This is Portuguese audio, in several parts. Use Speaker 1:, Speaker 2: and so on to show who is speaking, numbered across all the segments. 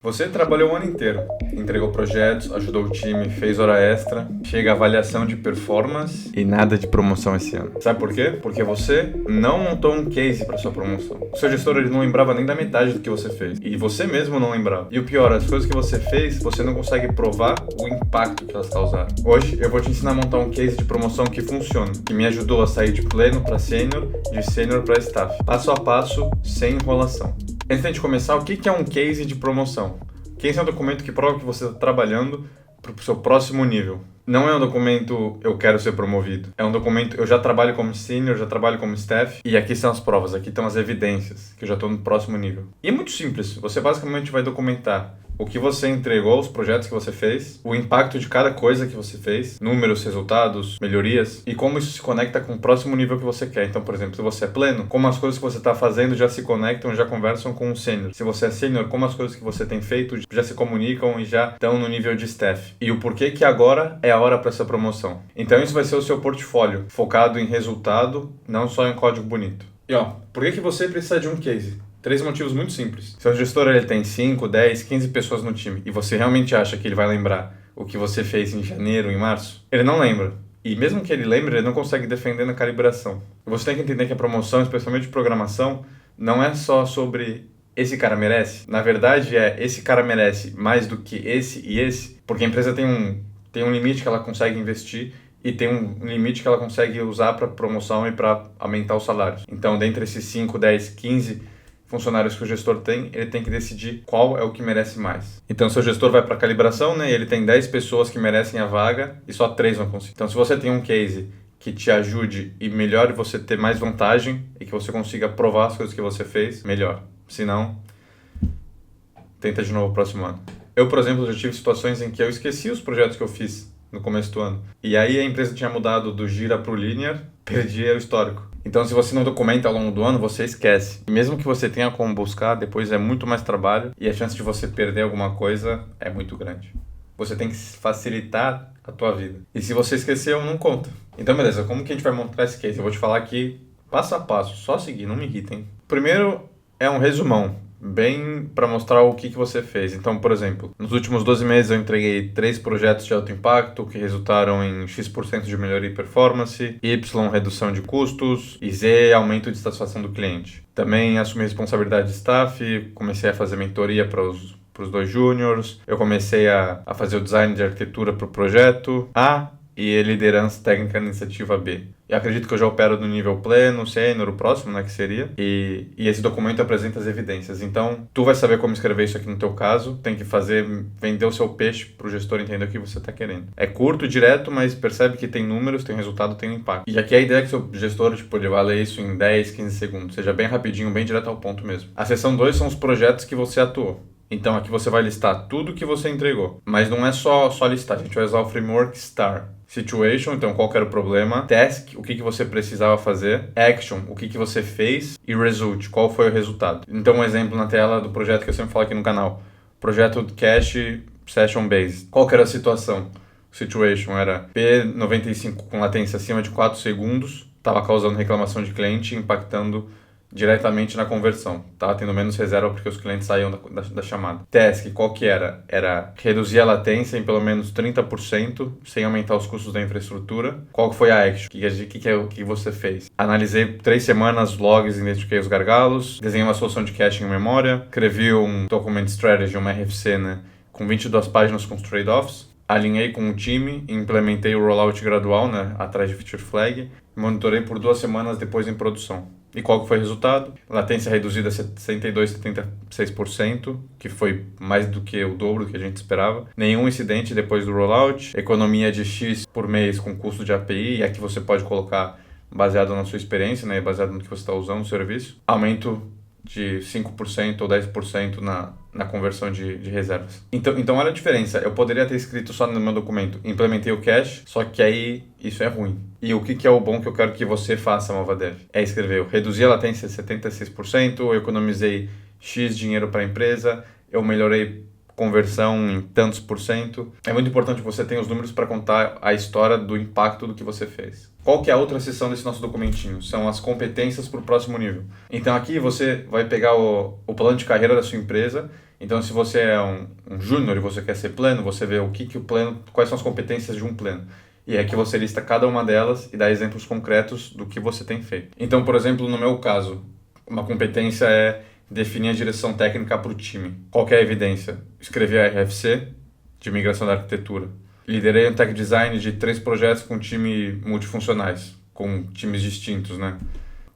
Speaker 1: Você trabalhou o ano inteiro, entregou projetos, ajudou o time, fez hora extra, chega a avaliação de performance e nada de promoção esse ano. Sabe por quê? Porque você não montou um case para sua promoção. O seu gestor ele não lembrava nem da metade do que você fez. E você mesmo não lembrava. E o pior, as coisas que você fez, você não consegue provar o impacto que elas causaram. Hoje eu vou te ensinar a montar um case de promoção que funciona, que me ajudou a sair de pleno para sênior, de sênior para staff. Passo a passo, sem enrolação. Antes de começar, o que é um case de promoção? Case é um documento que prova que você está trabalhando para o seu próximo nível. Não é um documento eu quero ser promovido. É um documento eu já trabalho como senior, já trabalho como staff e aqui são as provas, aqui estão as evidências que eu já estou no próximo nível. E é muito simples. Você basicamente vai documentar o que você entregou, os projetos que você fez, o impacto de cada coisa que você fez, números, resultados, melhorias e como isso se conecta com o próximo nível que você quer. Então, por exemplo, se você é pleno, como as coisas que você está fazendo já se conectam, já conversam com o sênior. Se você é sênior, como as coisas que você tem feito já se comunicam e já estão no nível de staff. E o porquê que agora é a hora para essa promoção. Então, isso vai ser o seu portfólio, focado em resultado, não só em código bonito. E por que você precisa de um case? 3 motivos muito simples. Se o gestor ele tem 5, 10, 15 pessoas no time e você realmente acha que ele vai lembrar o que você fez em janeiro, em março, ele não lembra. E mesmo que ele lembre, ele não consegue defender na calibração. Você tem que entender que a promoção, especialmente de programação, não é só sobre esse cara merece. Na verdade, esse cara merece mais do que esse e esse, porque a empresa tem um limite que ela consegue investir e tem um limite que ela consegue usar para promoção e para aumentar os salários. Então, dentre esses 5, 10, 15 funcionários que o gestor tem, ele tem que decidir qual é o que merece mais. Então, seu gestor vai para a calibração, né? E ele tem 10 pessoas que merecem a vaga e só 3 vão conseguir. Então, se você tem um case que te ajude e melhore você ter mais vantagem e que você consiga provar as coisas que você fez, melhor. Se não, tenta de novo o próximo ano. Eu, por exemplo, já tive situações em que eu esqueci os projetos que eu fiz no começo do ano. E aí a empresa tinha mudado do Gira para o Linear, perdi o histórico. Então, se você não documenta ao longo do ano, você esquece. E mesmo que você tenha como buscar, depois é muito mais trabalho e a chance de você perder alguma coisa é muito grande. Você tem que facilitar a tua vida. E se você esqueceu, não conta. Então, beleza, como que a gente vai montar esse case? Eu vou te falar aqui passo a passo, só seguir, não me irritem. Primeiro é um resumão, bem para mostrar o que você fez. Então, por exemplo, nos últimos 12 meses eu entreguei 3 projetos de alto impacto que resultaram em X% de melhoria e performance, Y, redução de custos e Z, aumento de satisfação do cliente. Também assumi responsabilidade de staff, comecei a fazer mentoria para os 2 júniors, eu comecei a fazer o design de arquitetura para o projeto A e liderança técnica na iniciativa B. E acredito que eu já opero no nível pleno, sênior, o próximo, né, que seria. E esse documento apresenta as evidências. Então, tu vai saber como escrever isso aqui no teu caso. Tem que vender o seu peixe para o gestor entender o que você está querendo. É curto, direto, mas percebe que tem números, tem resultado, tem um impacto. E aqui a ideia é que o seu gestor, ele vai ler isso em 10, 15 segundos. Seja bem rapidinho, bem direto ao ponto mesmo. A seção 2 são os projetos que você atuou. Então, aqui você vai listar tudo que você entregou. Mas não é só listar. A gente vai usar o framework STAR. Situation, então qual que era o problema. Task, o que você precisava fazer. Action, o que você fez. E Result, qual foi o resultado. Então, um exemplo na tela do projeto que eu sempre falo aqui no canal. Projeto Cache Session Based. Qual que era a situação? Situation era P95 com latência acima de 4 segundos. Estava causando reclamação de cliente, impactando diretamente na conversão. Estava tendo menos reserva porque os clientes saíam da chamada. Task, qual que era? Era reduzir a latência em pelo menos 30%, sem aumentar os custos da infraestrutura. Qual que foi a action? O que você fez? Analisei 3 semanas, logs, identifiquei os gargalos, desenhei uma solução de caching em memória, escrevi um document strategy, uma RFC, né, com 22 páginas com os trade-offs, alinhei com o time, implementei o rollout gradual, né, atrás de feature flag, e monitorei por 2 semanas depois em produção. E qual que foi o resultado? Latência reduzida a 62%, 76%, que foi mais do que o dobro do que a gente esperava. Nenhum incidente depois do rollout. Economia de X por mês com custo de API, e aqui você pode colocar baseado na sua experiência, né, baseado no que você está usando o serviço. Aumento de 5% ou 10% na conversão de reservas. Então, olha a diferença. Eu poderia ter escrito só no meu documento, implementei o cache, só que aí isso é ruim. E o que é o bom que eu quero que você faça, MovaDev? É escrever, eu reduzi a latência 76%, eu economizei X dinheiro para a empresa, eu melhorei conversão em tantos por cento. É muito importante você ter os números para contar a história do impacto do que você fez. Qual que é a outra seção desse nosso documentinho? São as competências para o próximo nível. Então aqui você vai pegar o plano de carreira da sua empresa Então, se você é um júnior e você quer ser pleno, você vê o pleno, quais são as competências de um pleno. E é que você lista cada uma delas e dá exemplos concretos do que você tem feito. Então, por exemplo, no meu caso, uma competência é definir a direção técnica para o time. Qual que é a evidência? Escrevi a RFC de migração da arquitetura. Liderei um tech design de 3 projetos com time multifuncionais, com times distintos, né?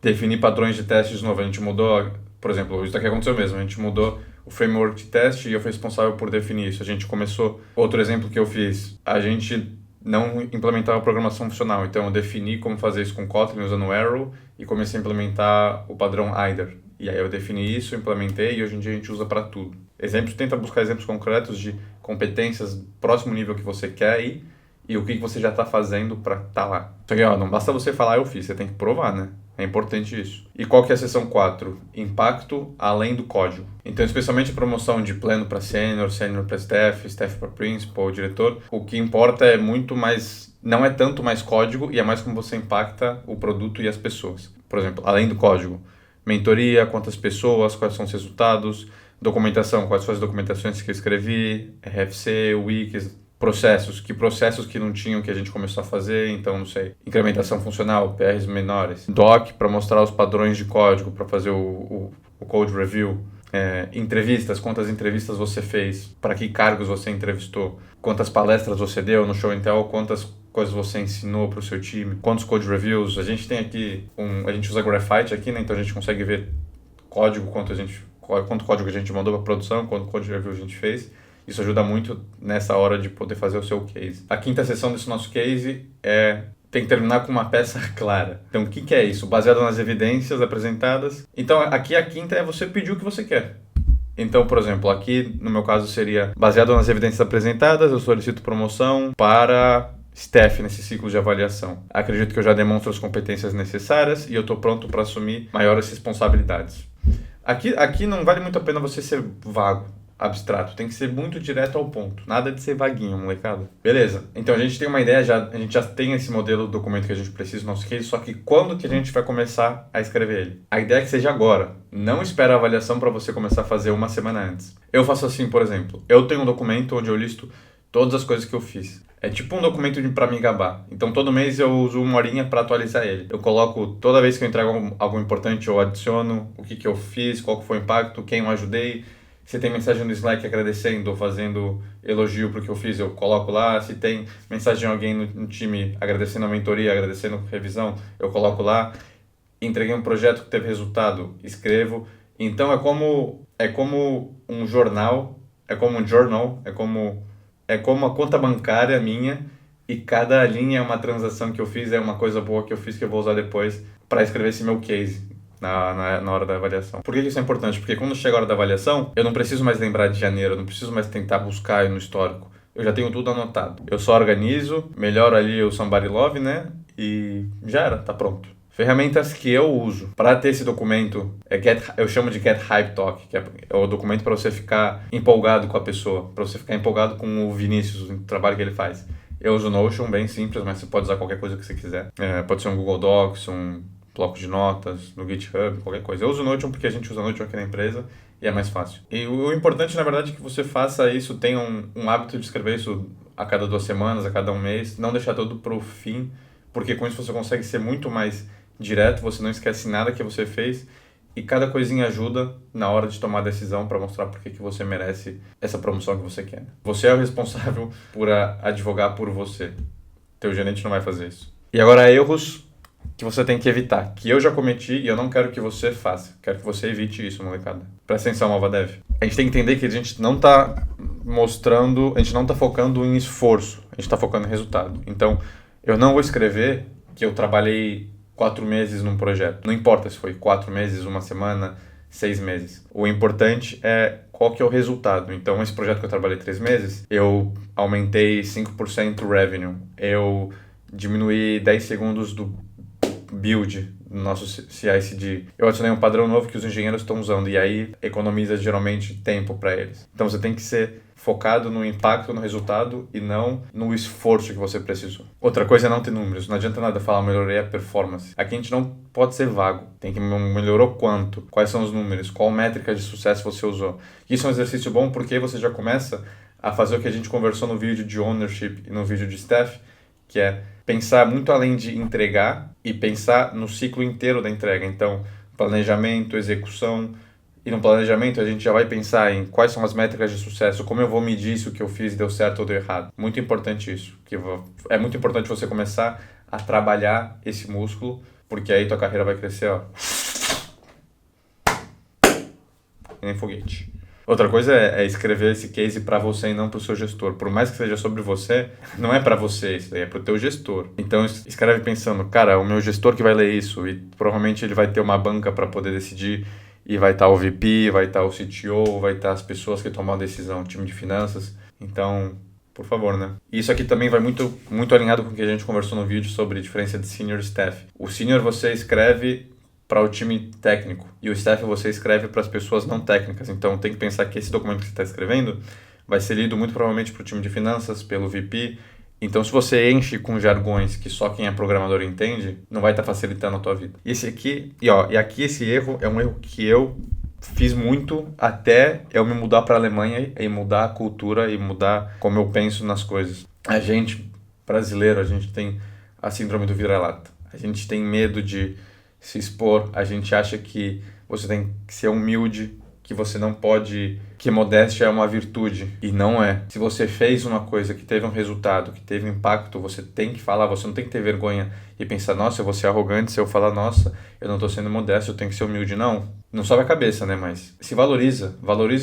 Speaker 1: Defini padrões de teste de novo. A gente mudou, por exemplo, isso aqui aconteceu mesmo, a gente mudou o framework de teste e eu fui responsável por definir isso. A gente começou, outro exemplo que eu fiz, a gente não implementava programação funcional, então eu defini como fazer isso com Kotlin usando Arrow e comecei a implementar o padrão IDER. E aí eu defini isso, implementei e hoje em dia a gente usa para tudo. Exemplos, tenta buscar exemplos concretos de competências próximo nível que você quer ir e o que você já está fazendo para estar lá. Só que não basta você falar eu fiz, você tem que provar, né? É importante isso. E qual que é a seção 4? Impacto além do código. Então, especialmente a promoção de pleno para sênior, sênior para staff, staff para principal, diretor, o que importa é muito mais, não é tanto mais código e é mais como você impacta o produto e as pessoas. Por exemplo, além do código, mentoria, quantas pessoas, quais são os resultados, documentação, quais foram as documentações que eu escrevi, RFC, Wikis, processos que não tinham que a gente começou a fazer, então, não sei, incrementação funcional, PRs menores, doc para mostrar os padrões de código, para fazer o code review, entrevistas, quantas entrevistas você fez, para que cargos você entrevistou, quantas palestras você deu no Show and Tell, quantas coisas você ensinou para o seu time, quantos code reviews, a gente tem aqui, a gente usa Graphite aqui, né, então a gente consegue ver código, quanto código a gente mandou para produção, quanto code review a gente fez. Isso ajuda muito nessa hora de poder fazer o seu case. A quinta seção desse nosso case tem que terminar com uma peça clara. Então, o que é isso? Baseado nas evidências apresentadas. Então, aqui a quinta é você pedir o que você quer. Então, por exemplo, aqui no meu caso seria baseado nas evidências apresentadas, eu solicito promoção para staff nesse ciclo de avaliação. Acredito que eu já demonstro as competências necessárias e eu estou pronto para assumir maiores responsabilidades. Aqui não vale muito a pena você ser vago, abstrato, tem que ser muito direto ao ponto, nada de ser vaguinho, molecada. Beleza, então a gente tem uma ideia, a gente já tem esse modelo do documento que a gente precisa no nosso case, só que quando que a gente vai começar a escrever ele? A ideia é que seja agora, não espera a avaliação para você começar a fazer uma semana antes. Eu faço assim, por exemplo, eu tenho um documento onde eu listo todas as coisas que eu fiz. É tipo um documento para me gabar. Então, todo mês eu uso 1 horinha para atualizar ele. Eu coloco, toda vez que eu entrego algo importante, eu adiciono o que eu fiz, qual que foi o impacto, quem eu ajudei. Se tem mensagem no Slack agradecendo ou fazendo elogio pro que eu fiz, eu coloco lá. Se tem mensagem de alguém no time agradecendo a mentoria, agradecendo a revisão, eu coloco lá. Entreguei um projeto que teve resultado, escrevo. Então, é como um jornal, é como a conta bancária minha e cada linha é uma transação que eu fiz, é uma coisa boa que eu fiz que eu vou usar depois para escrever esse meu case na hora da avaliação. Por que isso é importante? Porque quando chega a hora da avaliação, eu não preciso mais lembrar de janeiro, eu não preciso mais tentar buscar no histórico. Eu já tenho tudo anotado. Eu só organizo, melhoro ali o Somebody Love, né? E já era, tá pronto. Ferramentas que eu uso para ter esse documento, eu chamo de Get Hype Talk, que é o documento para você ficar empolgado com a pessoa, para você ficar empolgado com o Vinícius, o trabalho que ele faz. Eu uso o Notion, bem simples, mas você pode usar qualquer coisa que você quiser. Pode ser um Google Docs, um bloco de notas, no GitHub, qualquer coisa. Eu uso o Notion porque a gente usa o Notion aqui na empresa e é mais fácil. E o importante, na verdade, é que você faça isso, tenha um hábito de escrever isso a cada 2 semanas, a cada 1 mês, não deixar tudo pro fim, porque com isso você consegue ser muito mais direto, você não esquece nada que você fez e cada coisinha ajuda na hora de tomar a decisão para mostrar por que você merece essa promoção que você quer. Você é o responsável por advogar por você. Teu gerente não vai fazer isso. E agora, erros que você tem que evitar, que eu já cometi e eu não quero que você faça. Quero que você evite isso, molecada. Presta atenção, Malvadev. A gente tem que entender que a gente não tá focando em esforço, a gente tá focando em resultado. Então, eu não vou escrever que eu trabalhei 4 meses num projeto. Não importa se foi 4 meses, 1 semana, 6 meses. O importante é qual que é o resultado. Então, esse projeto que eu trabalhei 3 meses, eu aumentei 5% o revenue. Eu diminuí 10 segundos do build no nosso CI/CD, eu adicionei um padrão novo que os engenheiros estão usando, e aí economiza geralmente tempo para eles. Então você tem que ser focado no impacto, no resultado e não no esforço que você precisou. Outra coisa é não ter números. Não adianta nada falar melhorei a performance. Aqui a gente não pode ser vago. Tem que melhorou quanto, quais são os números, qual métrica de sucesso você usou. Isso é um exercício bom porque você já começa a fazer o que a gente conversou no vídeo de ownership e no vídeo de staff, que é pensar muito além de entregar e pensar no ciclo inteiro da entrega. Então, planejamento, execução. E no planejamento a gente já vai pensar em quais são as métricas de sucesso, como eu vou medir se o que eu fiz deu certo ou deu errado. Muito importante isso. É muito importante você começar a trabalhar esse músculo, porque aí tua carreira vai crescer, ó. Que nem foguete. Outra coisa é escrever esse case para você e não para o seu gestor. Por mais que seja sobre você, não é para você isso daí, é para o teu gestor. Então escreve pensando, cara, é o meu gestor que vai ler isso e provavelmente ele vai ter uma banca para poder decidir. E vai estar o VP, vai estar o CTO, vai estar as pessoas que tomam a decisão, o time de finanças. Então, por favor, né? Isso aqui também vai muito alinhado com o que a gente conversou no vídeo sobre a diferença de senior e staff. O senior você escreve para o time técnico e o staff você escreve para as pessoas não técnicas. Então, tem que pensar que esse documento que você está escrevendo vai ser lido muito provavelmente para o time de finanças, pelo VP. Então, se você enche com jargões que só quem é programador entende, não vai estar facilitando a tua vida. E aqui esse erro é um erro que eu fiz muito até eu me mudar para a Alemanha e mudar a cultura e mudar como eu penso nas coisas. A gente, brasileiro, a gente tem a síndrome do vira-lata. A gente tem medo de se expor, a gente acha que você tem que ser humilde, que você não pode, que modéstia é uma virtude, e não é. Se você fez uma coisa que teve um resultado, que teve um impacto, você tem que falar, você não tem que ter vergonha e pensar, nossa, eu vou ser arrogante se eu falar, nossa, eu não estou sendo modesto, eu tenho que ser humilde. Não sobe a cabeça, né, mas se valoriza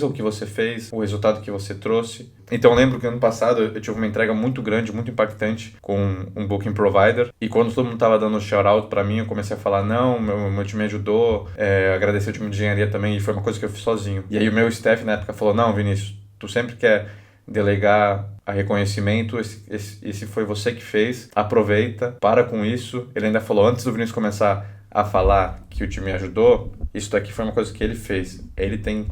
Speaker 1: o que você fez, o resultado que você trouxe. Então eu lembro que ano passado eu tive uma entrega muito grande, muito impactante com um booking provider, e quando todo mundo estava dando shout-out para mim, eu comecei a falar, não, meu time me ajudou, agradecer o time de engenharia também, e foi uma coisa que eu fiz sozinho. E aí o meu staff na época falou, não, Vinícius, tu sempre quer delegar a reconhecimento, esse foi você que fez, aproveita, para com isso. Ele ainda falou, antes do Vinícius começar a falar que o time ajudou, isso daqui foi uma coisa que ele fez. Ele tem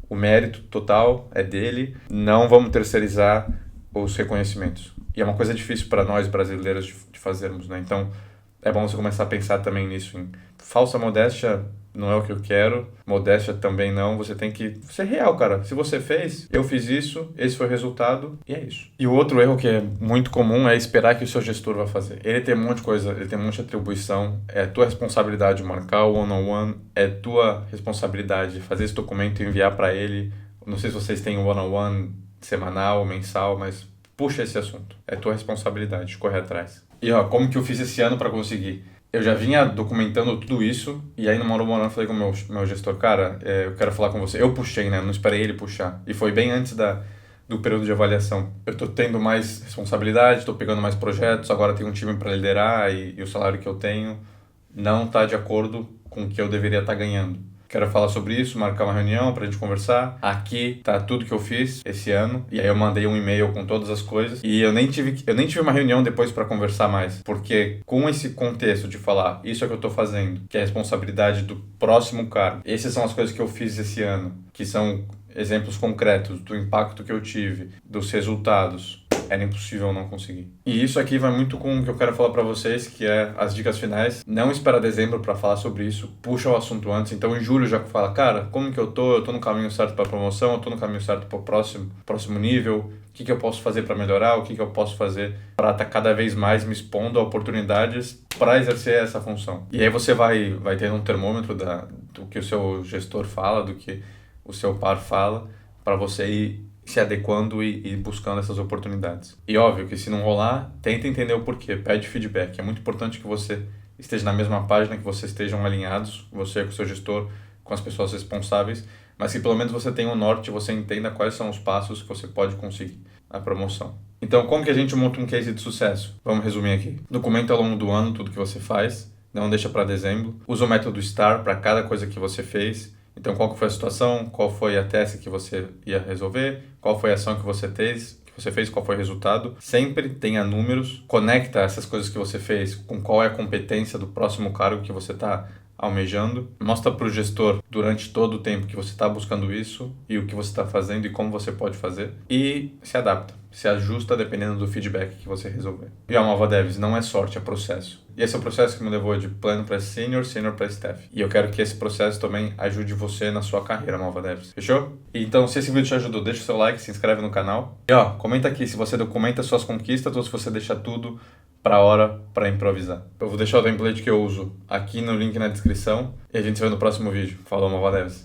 Speaker 1: o mérito total, é dele, não vamos terceirizar os reconhecimentos. E é uma coisa difícil para nós brasileiros de fazermos, né? Então, é bom você começar a pensar também nisso. Em falsa modéstia não é o que eu quero, modéstia também não. Você tem que ser real, cara. Se você fez, eu fiz isso, esse foi o resultado, e é isso. E o outro erro que é muito comum é esperar que o seu gestor vá fazer. Ele tem um monte de coisa, ele tem um monte de atribuição, é tua responsabilidade marcar o one-on-one, é tua responsabilidade fazer esse documento e enviar para ele. Não sei se vocês têm um one-on-one semanal, mensal, mas puxa esse assunto. É tua responsabilidade correr atrás. E como que eu fiz esse ano para conseguir? Eu já vinha documentando tudo isso, e aí no one-on-one eu falei com o meu gestor, cara, eu quero falar com você. Eu puxei, né? Eu não esperei ele puxar. E foi bem antes do período de avaliação. Eu tô tendo mais responsabilidade, tô pegando mais projetos, agora tenho um time para liderar e o salário que eu tenho não tá de acordo com o que eu deveria estar ganhando. Quero falar sobre isso, marcar uma reunião pra gente conversar. Aqui tá tudo que eu fiz esse ano. E aí eu mandei um e-mail com todas as coisas. E eu nem tive uma reunião depois pra conversar mais. Porque com esse contexto de falar, isso é o que eu tô fazendo, que é a responsabilidade do próximo cara. Essas são as coisas que eu fiz esse ano, que são exemplos concretos do impacto que eu tive, dos resultados. Era impossível não conseguir. E isso aqui vai muito com o que eu quero falar pra vocês, que é as dicas finais. Não espera dezembro pra falar sobre isso, puxa o assunto antes. Então em julho já fala, cara, como que eu tô? Eu tô no caminho certo pra promoção, eu tô no caminho certo pro próximo nível. O que eu posso fazer pra melhorar? O que eu posso fazer pra estar cada vez mais me expondo a oportunidades pra exercer essa função? E aí você vai ter um termômetro do que o seu gestor fala, do que o seu par fala, pra você ir se adequando e buscando essas oportunidades. E óbvio que se não rolar, tenta entender o porquê, pede feedback. É muito importante que você esteja na mesma página, que vocês estejam alinhados, você com o seu gestor, com as pessoas responsáveis, mas que pelo menos você tenha um norte, você entenda quais são os passos que você pode conseguir a promoção. Então, como que a gente monta um case de sucesso? Vamos resumir aqui. Documenta ao longo do ano tudo que você faz, não deixa para dezembro. Usa o método STAR para cada coisa que você fez. Então, qual que foi a situação, qual foi a task que você ia resolver, qual foi a ação que você que você fez, qual foi o resultado. Sempre tenha números, conecta essas coisas que você fez com qual é a competência do próximo cargo que você está almejando. Mostra para o gestor durante todo o tempo que você está buscando isso e o que você está fazendo e como você pode fazer. E se adapta, se ajusta dependendo do feedback que você resolver. E a Malva Devs não é sorte, é processo. E esse é o processo que me levou de plano para senior, senior para staff. E eu quero que esse processo também ajude você na sua carreira, Malva Devs. Fechou? Então, se esse vídeo te ajudou, deixa o seu like, se inscreve no canal. E comenta aqui se você documenta suas conquistas ou se você deixa tudo para a hora para improvisar. Eu vou deixar o template que eu uso aqui no link na descrição e a gente se vê no próximo vídeo. Falou, Malva Devs.